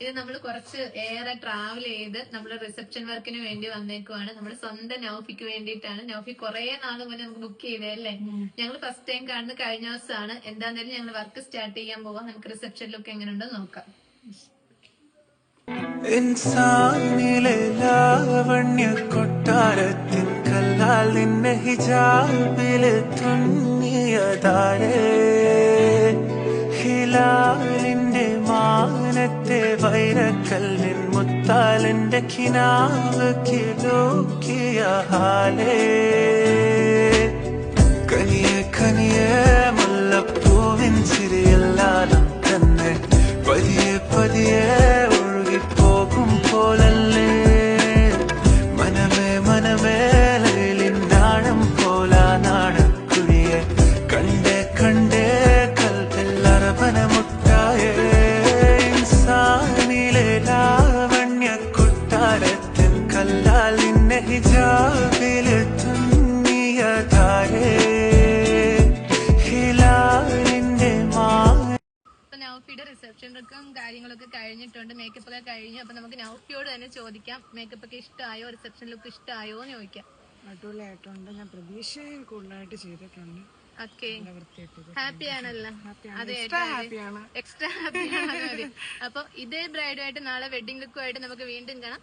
ഇത് നമ്മൾ കുറച്ച് ഏറെ ട്രാവൽ ചെയ്ത് നമ്മൾ റിസപ്ഷൻ വർക്കിന് വേണ്ടി വന്നേക്കുവാണ്. നമ്മുടെ സ്വന്തം നൗഫിക്ക് വേണ്ടിയിട്ടാണ്. നൗഫി കുറെ നാള് മുന്നേ നമുക്ക് ബുക്ക് ചെയ്തല്ലേ. ഞങ്ങൾ ഫസ്റ്റ് ടൈം കാണുന്നത് കഴിഞ്ഞ ദിവസമാണ്. എന്താണെങ്കിലും ഞങ്ങൾ വർക്ക് സ്റ്റാർട്ട് ചെയ്യാൻ പോവാം. നമുക്ക് റിസപ്ഷൻ ലുക്ക് എങ്ങനെയുണ്ടോ നോക്കാം. ഇൻസാനിലെ ലാവണ്യ കൊട്ടാരത്തിൻ കല്ലാൽ നിന്നെ ഹിജാബില് തുന്നിയതാരേ, ഹിലാലിന്റെ മാനത്തെ വൈരക്കല്ലിൻ മുത്താലിന്റെ കിനാവ് കിലോക്കിയ ഹാലേ, കനിയെ കനിയെ മുല്ലപ്പൂവിൻ ചിരിയെല്ലാം തന്നെ പതിയെ പതിയെ ഒഴുകിപ്പോകും പോലല്ലേ, മനമേ മനമേ ലൈലിനാഴം പോലാ നാടക്കുഴിയെ കണ്ടേ കണ്ടേ കൽപ്പില്ലറബന മുട്ടായേ, ഇൻസാനിലെ ലാവണ്യ കൊട്ടാരത്തിൻ കല്ലാൽ നിന്നെ ഹിജാബില് തുന്നിയതാരേ, ഹിലാലിന്റെ നൗഫിയുടെ റിസപ്ഷൻ വർക്കും കാര്യങ്ങളൊക്കെ കഴിഞ്ഞിട്ടുണ്ട്. മേക്കപ്പ് ഒക്കെ കഴിഞ്ഞു. അപ്പൊ നമുക്ക് നൗഫിയോട് തന്നെ ചോദിക്കാം, മേക്കപ്പ് ഒക്കെ ഇഷ്ടമായോ, റിസപ്ഷൻ ലുക്ക് ഇഷ്ടമായോ എന്ന് ചോദിക്കാം. അടിപൊളിയായിട്ടുണ്ട്. ഞാൻ പ്രതീക്ഷയും കൂടുതലായിട്ട് ചെയ്തിട്ടുണ്ട്. ഓക്കെ, ഹാപ്പി ആണല്ലോ? അതെ, എക്സ്ട്രാ ഹാപ്പിയാണ്. അപ്പൊ ഇതേ ബ്രൈഡുമായിട്ട് നാളെ വെഡിങ് ലുക്കുമായിട്ട് നമുക്ക് വീണ്ടും കാണാം.